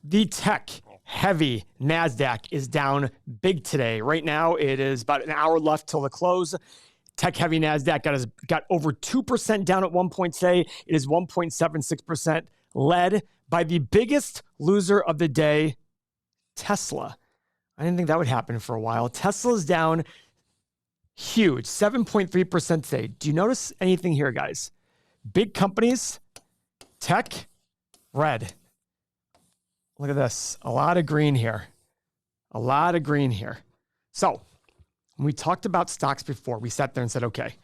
The tech-heavy NASDAQ is down big today. Right now, it is about an hour left till the close. Tech-heavy NASDAQ got over 2% down at one point today. It is 1.76%, led by the biggest loser of the day, Tesla. I didn't think that would happen for a while. Tesla's down huge, 7.3% today. Do you notice anything here, guys? Big companies, tech, red. Look at this. A lot of green here. A lot of green here. So when we talked about stocks before, we sat there and said, okay,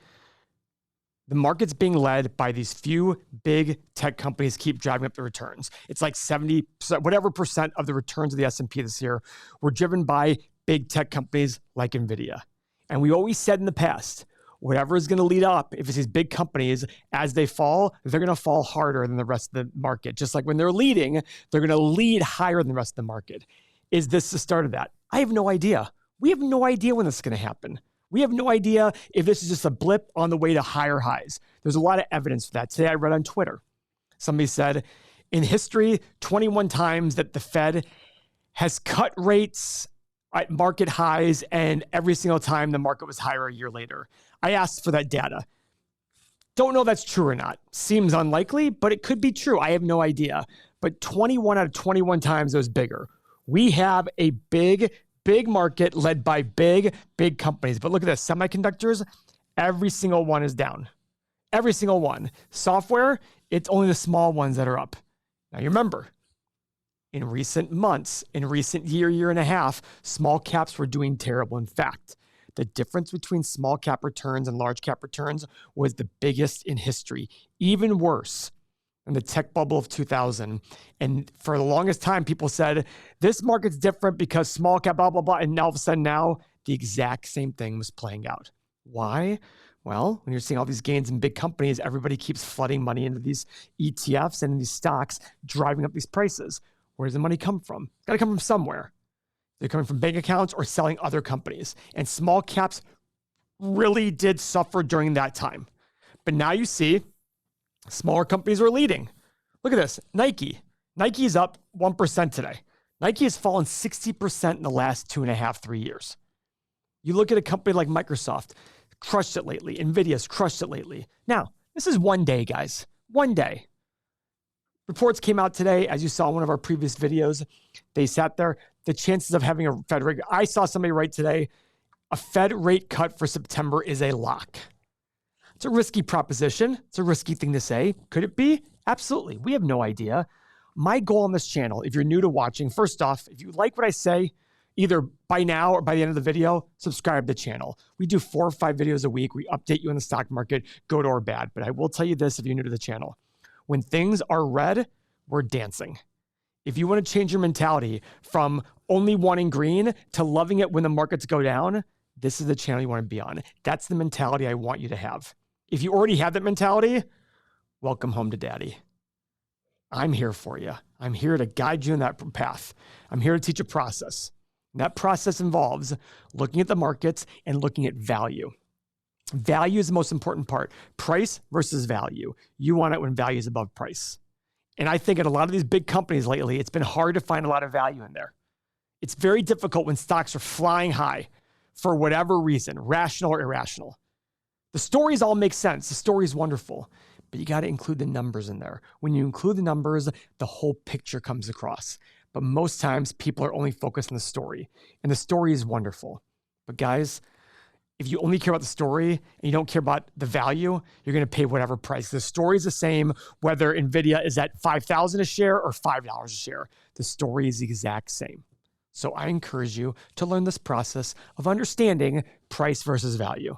the market's being led by these few big tech companies keep driving up the returns. It's like 70%, whatever percent of the returns of the S&P this year were driven by big tech companies like NVIDIA. And we always said in the past, whatever is going to lead up, if it's these big companies, as they fall, they're going to fall harder than the rest of the market. Just like when they're leading, they're going to lead higher than the rest of the market. Is this the start of that? I have no idea. We have no idea when this is going to happen. We have no idea if this is just a blip on the way to higher highs. There's a lot of evidence for that. Today I read on Twitter, somebody said, in history, 21 times that the Fed has cut rates at market highs, and every single time the market was higher a year later. I asked for that data. Don't know if that's true or not. Seems unlikely, but it could be true. I have no idea. But 21 out of 21 times it was bigger. We have a big market led by big companies. But look at this, semiconductors, every single one is down. Every single one. Software, it's only the small ones that are up. Now you remember, in recent months, in recent year and a half, small caps were doing terrible. In fact, the difference between small cap returns and large cap returns was the biggest in history, even worse than the tech bubble of 2000. And for the longest time, people said, this market's different because small cap, blah, blah, blah. And all of a sudden now, the exact same thing was playing out. Why? Well, when you're seeing all these gains in big companies, everybody keeps flooding money into these ETFs and in these stocks, driving up these prices. Where does the money come from? It's got to come from somewhere. They're coming from bank accounts or selling other companies. And small caps really did suffer during that time. But now you see smaller companies are leading. Look at this. Nike. Nike is up 1% today. Nike has fallen 60% in the last 2.5, 3 years. You look at a company like Microsoft, crushed it lately. NVIDIA's crushed it lately. Now, this is one day, guys. One day. Reports came out today, as you saw in one of our previous videos. They sat there. The chances of having a Fed rate, I saw somebody write today, a Fed rate cut for September is a lock. It's a risky proposition. It's a risky thing to say. Could it be? Absolutely. We have no idea. My goal on this channel, if you're new to watching, first off, if you like what I say, either by now or by the end of the video, subscribe to the channel. We do 4 or 5 videos a week. We update you on the stock market, good or bad. But I will tell you this if you're new to the channel. When things are red, we're dancing. If you want to change your mentality from only wanting green to loving it when the markets go down, this is the channel you want to be on. That's the mentality I want you to have. If you already have that mentality, welcome home to daddy. I'm here for you. I'm here to guide you in that path. I'm here to teach a process. And that process involves looking at the markets and looking at value. Value is the most important part. Price versus value. You want it when value is above price. And I think at a lot of these big companies lately, it's been hard to find a lot of value in there. It's very difficult when stocks are flying high for whatever reason, rational or irrational. The stories all make sense. The story is wonderful, but you got to include the numbers in there. When you include the numbers, the whole picture comes across. But most times people are only focused on the story, and the story is wonderful. But guys, if you only care about the story and you don't care about the value, you're going to pay whatever price. The story is the same whether NVIDIA is at $5,000 a share or $5 a share. The story is the exact same. So I encourage you to learn this process of understanding price versus value.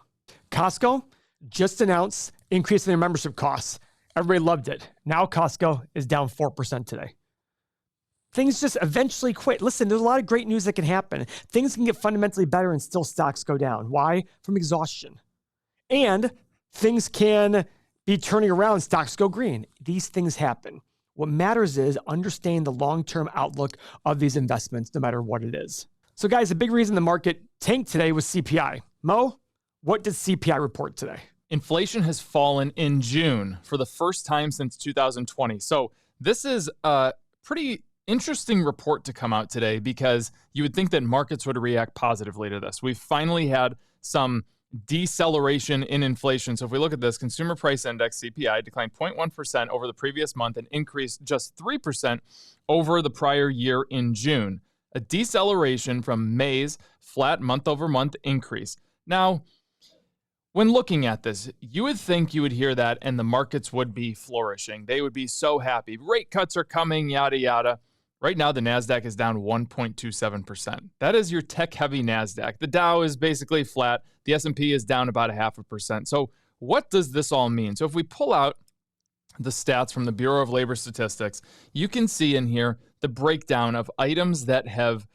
Costco just announced increase in their membership costs. Everybody loved it. Now Costco is down 4% today. Things just eventually quit. Listen, there's a lot of great news that can happen. Things can get fundamentally better and still stocks go down. Why? From exhaustion. And things can be turning around, stocks go green. These things happen. What matters is understanding the long-term outlook of these investments, no matter what it is. So guys, the big reason the market tanked today was CPI. Mo, what did CPI report today? Inflation has fallen in June for the first time since 2020. So this is a pretty interesting report to come out today because you would think that markets would react positively to this. We've finally had some deceleration in inflation. So if we look at this, consumer price index CPI declined 0.1% over the previous month and increased just 3% over the prior year in June. A deceleration from May's flat month-over-month increase. Now, when looking at this, you would think you would hear that and the markets would be flourishing. They would be so happy. Rate cuts are coming, yada, yada. Right now, the NASDAQ is down 1.27%. That is your tech-heavy NASDAQ. The Dow is basically flat. The S&P is down about 0.5%. So what does this all mean? So if we pull out the stats from the Bureau of Labor Statistics, you can see in here the breakdown of items that have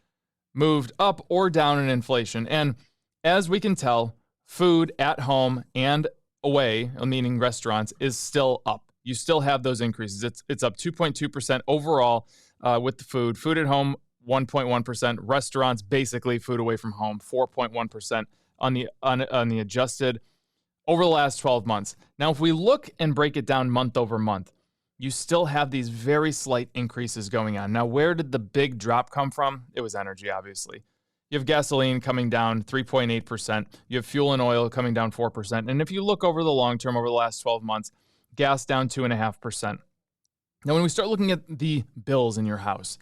moved up or down in inflation. And as we can tell, food at home and away, meaning restaurants, is still up. You still have those increases. It's up 2.2% overall with the food. Food at home, 1.1%. Restaurants, basically food away from home, 4.1% on the adjusted over the last 12 months. Now, if we look and break it down month over month, you still have these very slight increases going on. Now, where did the big drop come from? It was energy, obviously. You have gasoline coming down 3.8%. You have fuel and oil coming down 4%. And if you look over the long term, over the last 12 months, gas down 2.5%. Now, when we start looking at the bills in your house,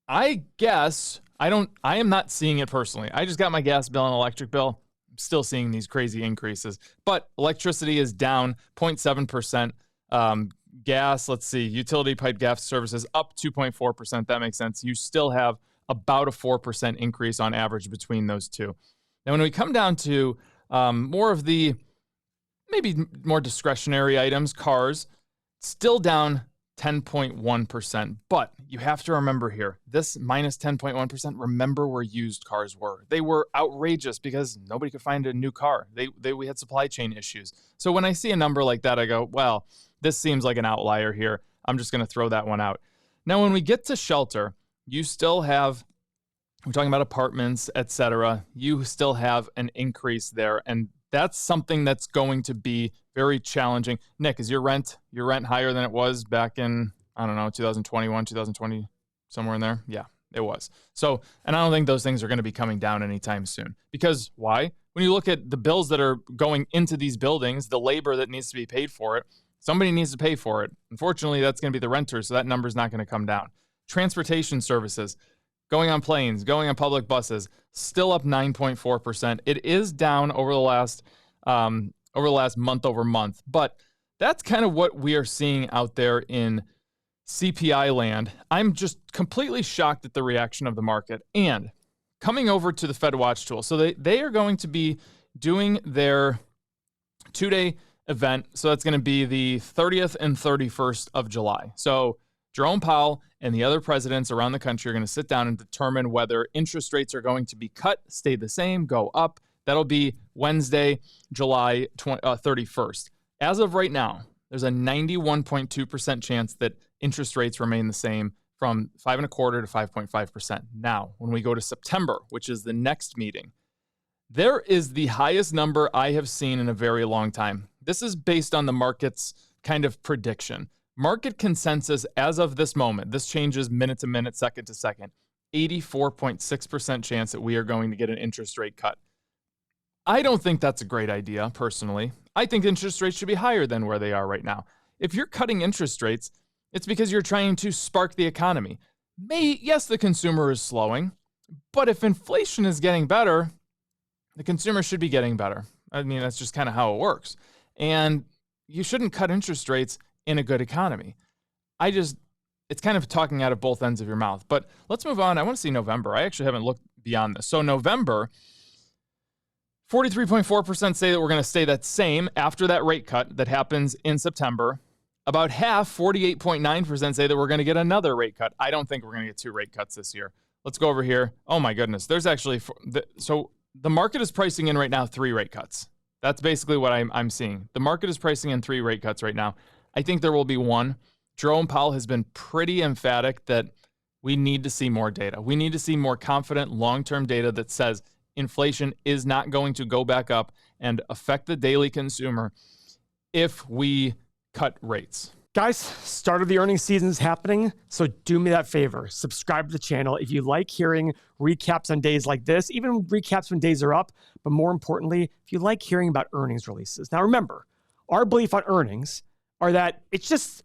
I guess I am not seeing it personally. I just got my gas bill and electric bill. I'm still seeing these crazy increases. But electricity is down 0.7%. Gas, let's see, utility pipe gas services up 2.4%. That makes sense. You still have about a 4% increase on average between those two. Now, when we come down to more of the maybe more discretionary items, cars, still down 10.1%. But you have to remember here, this minus 10.1%, remember where used cars were. They were outrageous because nobody could find a new car. We had supply chain issues. So when I see a number like that, I go, well, this seems like an outlier here. I'm just going to throw that one out. Now, when we get to shelter, you still have, we're talking about apartments, etc. You still have an increase there. And that's something that's going to be very challenging. Nick, is your rent higher than it was back in, I don't know, 2021, 2020, somewhere in there? Yeah, it was. So, and I don't think those things are going to be coming down anytime soon. Because why? When you look at the bills that are going into these buildings, the labor that needs to be paid for it, somebody needs to pay for it. Unfortunately, that's going to be the renters, so that number's not going to come down. Transportation services, going on planes, going on public buses, still up 9.4%. It is down over the last month over month, but that's kind of what we are seeing out there in CPI land. I'm just completely shocked at the reaction of the market. And coming over to the Fed Watch tool, so they are going to be doing their 2-day event. So that's going to be the 30th and 31st of July. So Jerome Powell and the other presidents around the country are going to sit down and determine whether interest rates are going to be cut, stay the same, go up. That'll be Wednesday, July 31st. As of right now, there's a 91.2% chance that interest rates remain the same from 5.25% to 5.5%. Now, when we go to September, which is the next meeting, there is the highest number I have seen in a very long time. This is based on the market's kind of prediction. Market consensus as of this moment, this changes minute to minute, second to second, 84.6% chance that we are going to get an interest rate cut. I don't think that's a great idea, personally. I think interest rates should be higher than where they are right now. If you're cutting interest rates, it's because you're trying to spark the economy. Yes, the consumer is slowing, but if inflation is getting better, the consumer should be getting better. I mean, that's just kind of how it works. And you shouldn't cut interest rates in a good economy. It's kind of talking out of both ends of your mouth. But let's move on. I want to see November. I actually haven't looked beyond this. So November, 43.4% say that we're going to stay that same after that rate cut that happens in September. About half, 48.9%, say that we're going to get another rate cut. I don't think we're going to get 2 rate cuts this year. Let's go over here. Oh my goodness. There's actually, so the market is pricing in right now 3 rate cuts. That's basically what I'm seeing. The market is pricing in 3 rate cuts right now. I think there will be 1. Jerome Powell has been pretty emphatic that we need to see more data. We need to see more confident long-term data that says inflation is not going to go back up and affect the daily consumer if we cut rates. Guys, start of the earnings season is happening, so do me that favor. Subscribe to the channel if you like hearing recaps on days like this, even recaps when days are up, but more importantly, if you like hearing about earnings releases. Now remember, our belief on earnings are that it's just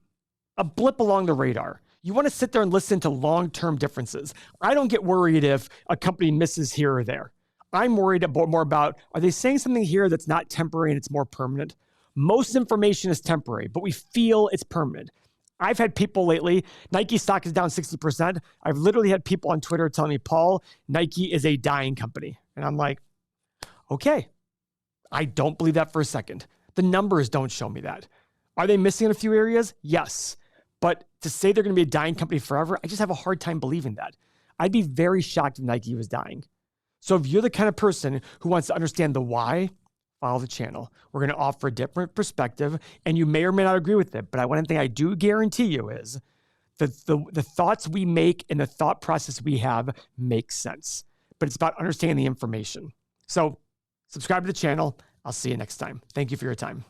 a blip along the radar. You want to sit there and listen to long-term differences. I don't get worried if a company misses here or there. I'm worried more about, are they saying something here that's not temporary and it's more permanent? Most information is temporary, but we feel it's permanent. I've had people lately, Nike stock is down 60%. I've literally had people on Twitter telling me, Paul, Nike is a dying company. And I'm like, okay, I don't believe that for a second. The numbers don't show me that. Are they missing in a few areas? Yes. But to say they're going to be a dying company forever, I just have a hard time believing that. I'd be very shocked if Nike was dying. So if you're the kind of person who wants to understand the why, follow the channel. We're going to offer a different perspective, and you may or may not agree with it. But one thing I do guarantee you is that the thoughts we make and the thought process we have makes sense. But it's about understanding the information. So subscribe to the channel. I'll see you next time. Thank you for your time.